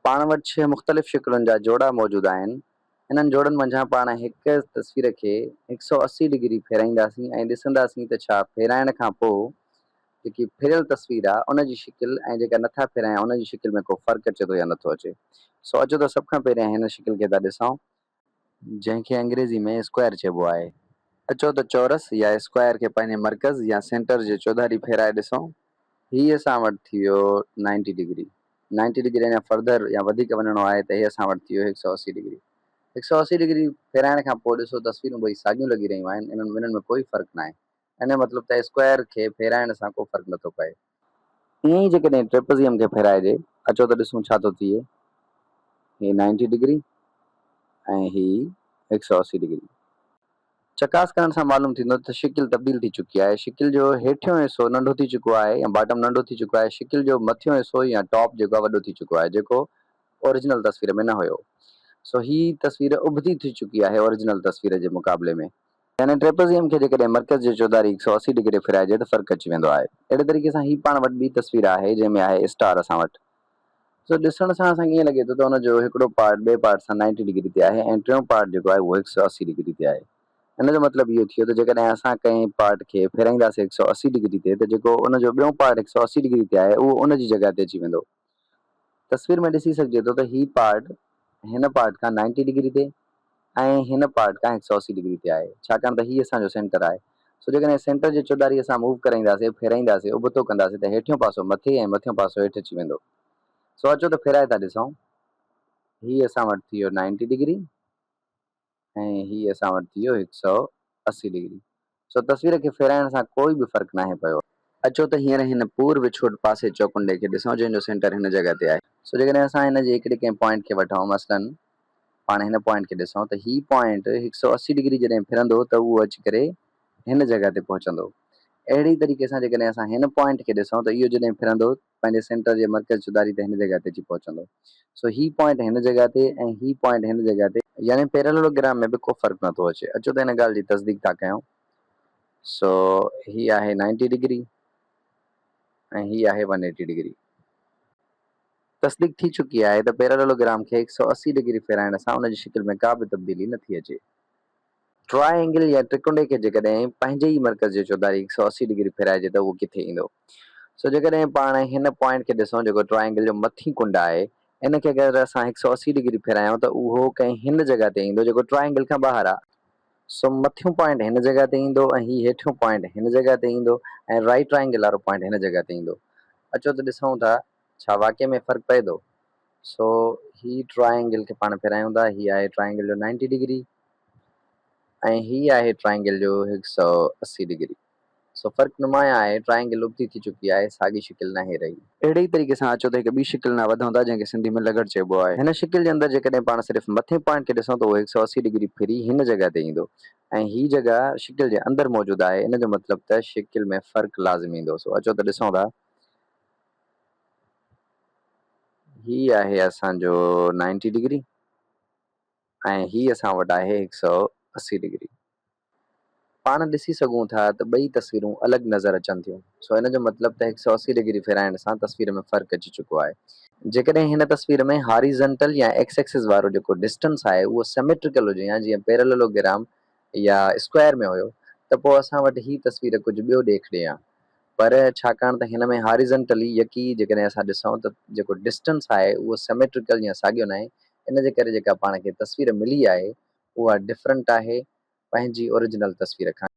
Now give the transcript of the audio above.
पाण वटि 6 मुख़्तलिफ़ शिकिलुनि जा जोड़ा मौजूद आहिनि। इन्हनि जोड़नि मंझां पाण हिक तस्वीर खे 180 डिग्री फेराईंदासीं ऐं ॾिसंदासीं त छा फेराइण खां पोइ जेकी फिरियल तस्वीर आहे उन जी शिकिल ऐं जेका नथा फेरायूं उन जी शिकिल में को फ़र्क़ु अचे थो या नथो अचे। सो अचो त सभ खां पहिरियां हिन शिकिल खे था ॾिसूं, जंहिंखे अंग्रेज़ी में स्क्वायर चइबो आहे। अचो त चौरस या स्क्वायर खे पंहिंजे मर्कज़ या सेंटर जे चौधारी फेराए ॾिसूं। हीअ असां वटि थी वियो 90 डिग्री। 90 डिग्री अञा फर्दर या वधीक वञिणो आहे त हीअ असां वटि थी वियो 180 डिग्री। 180 डिग्री फेराइण खां पोइ ॾिसो तस्वीरूं ॿई साॻियूं लॻी रहियूं आहिनि, इन्हनि में कोई फ़र्क़ु न आहे। इन जो मतिलबु त स्क्वायर खे फेराइण सां को फ़र्क़ु नथो पए। ईअं ई जेकॾहिं ट्रेपज़ियम खे फेराइजे, अचो त ॾिसूं छा थो थिए। हीअ 90 डिग्री ऐं हीअ 180 डिग्री। चकास करण सां मालूम थींदो त शिकिल तब्दील थी चुकी आहे। शिकिल जो हेठियों हिसो नंढो थी चुको आहे या बॉटम नंढो थी चुको आहे। शिकिल जो मथियों हिसो या टॉप जेको आहे वॾो थी चुको आहे, जेको ओरिजिनल तस्वीर में न हुयो। सो ही तस्वीर उबती थी चुकी आहे ओरिजिनल तस्वीर जे मुक़ाबले में। यानी ट्रेपज़ियम खे जेकॾहिं मर्कज़ जे चौधारी 180 डिग्री फेराइजे त फ़र्क़ु अची वेंदो आहे। अहिड़े तरीक़े सां ही पाण वटि ॿी तस्वीर आहे जंहिंमें आहे स्टार असां वटि। सो ॾिसण सां असांखे ईअं लॻे थो त हुनजो हिकिड़ो पार्ट ॿिए पार्ट सां 90 डिग्री ते आहे ऐं टियों पार्ट जेको आहे उहो 180 डिग्री ते आहे। हिन जो मतिलबु इहो थियो त जेकॾहिं असां कंहिं पार्ट खे फेराईंदासीं 180 डिग्री ते, त जेको उनजो ॿियों पार्ट 180 डिग्री ते आहे उहो उन जी जॻह ते अची वेंदो। तस्वीर में ॾिसी सघिजे थो त ही पार्ट हिन पार्ट खां 90 डिग्री ते ऐं हिन पार्ट खां 180 डिग्री ते आहे, छाकाणि त हीअ असांजो सेंटर आहे। सो जेकॾहिं सेंटर जे चौधारी असां मूव कराईंदासीं, फेराईंदासीं, उबतो कंदासीं त हेठियों पासो मथे ऐं मथियों पासो हेठि अची वेंदो। सो अचो त फेराए था ॾिसूं। हीअ असां वटि थी वियो 90 डिग्री ऐं हीअ असां वटि थी वियो 180 डिग्री। सो तस्वीर खे फेराइण सां कोई बि फ़र्क़ु नाहे पियो। अचो त हींअर हिन पूर्व विछोड़ पासे चौकुंडे खे ॾिसूं जंहिंजो सेंटर हिन जॻह ते आहे। सो जेकॾहिं असां हिन जे हिकिड़े कंहिं पॉइंट खे वठूं, मसलन पाण हिन पॉइंट खे ॾिसूं त ही पॉइंट 180 डिग्री जॾहिं फिरंदो त उहो अची करे हिन जॻह ते पहुचंदो। अहिड़ी तरीक़े सां जेकॾहिं असां हिन पॉइंट खे ॾिसूं त इहो जॾहिं फिरंदो पंहिंजे सेंटर जे मर्कज़ चौधारी ते हिन जॻह ते अची पहुचंदो। सो ही पॉइंट हिन जॻह ते ऐं ही पॉइंट हिन जॻह ते, यानी पैरेललोग्राम में बि को फ़र्क़ु नथो अचे। अचो त हिन ॻाल्हि जी तस्दीक था कयूं। सो ही आहे 90 डिग्री ऐं ही आहे 180 डिग्री। तस्दीक थी चुकी आहे त पैरेललोग्राम खे 180 डिग्री फेराइण सां उन जी शिकिल में का बि तब्दीली नथी अचे। ट्रायंगल या त्रिकोणे खे जेकॾहिं पंहिंजे ई मर्कज़ जे चौधारी 180 डिग्री फेराइजे त उहो किथे ईंदो। सो जेकॾहिं पाण हिन पॉइंट खे ॾिसूं जेको ट्रायंगल जो मथीं कुंड आहे, इन खे अगरि असां 180 डिग्री फेरायूं त उहो कंहिं हिन जॻह ते ईंदो जेको ट्रायंगल खां ॿाहिरि आहे। सो मथियों पॉइंट हिन जॻह ते ईंदो ऐं ही हेठियों पॉइंट हिन जॻह ते ईंदो ऐं राइट ट्रायंगल वारो पॉइंट हिन जॻह ते ईंदो। अचो त ॾिसूं था छा वाक़ई में फ़र्क़ु पए थो। सो ही ट्रायंगल खे पाण फेरायूं था। ही आहे ट्रायंगल जो 90 डिग्री ऐं ही आहे ट्रायंगल जो 180 डिग्री। सो फ़र्क़ु नुमाया आहे, ट्रायंगल उबती थी चुकी आहे, साॻी शिकिल नाहे रही। अहिड़े ई तरीक़े सां अचो त हिकु ॿी शिकिल न वधूं था जंहिंखे सिंधी में लगड़ चइबो आहे। हिन शिकिल जे अंदरि जेकॾहिं पाण सिर्फ़ु मथे पॉइंट खे ॾिसूं त उहो 180 डिग्री फिरी हिन जॻह ते ईंदो ऐं ही जॻह शिकिल जे अंदरि मौजूदु आहे। इन जो मतिलबु त शिकिल में फ़र्क़ु लाज़िमी ईंदो। सो अचो त ॾिसूं था। ही आहे असांजो 90 डिग्री ऐं ही असां वटि आहे 180 डिग्री। पाण ॾिसी सघूं था त ॿई तस्वीरूं अलॻि नज़र अचनि थियूं। सो हिन जो मतिलबु त 180 डिग्री फेराइण सां तस्वीर में फ़र्क़ु अची चुको आहे। जेकॾहिं हिन तस्वीर में हॉरिज़ॉन्टल या एक्स एक्सिस वारो जेको डिस्टेंस आहे उहो सिमेट्रिकल हुजे या जीअं पैरेललोग्राम या स्क्वायर में हुयो त पोइ असां वटि ही तस्वीर कुझु ॿियो ॾेख ॾे। पर छाकाणि त हिन में हॉरिज़ॉन्टली यकी जेकॾहिं असां ॾिसूं त जेको डिस्टेंस आहे उहो सिमेट्रिकल या साॻियो न आहे। इन जे करे जेका पाण खे तस्वीर मिली आहे उहा डिफरेंट आहे पंहिंजी ओरिजिनल तस्वीर खां।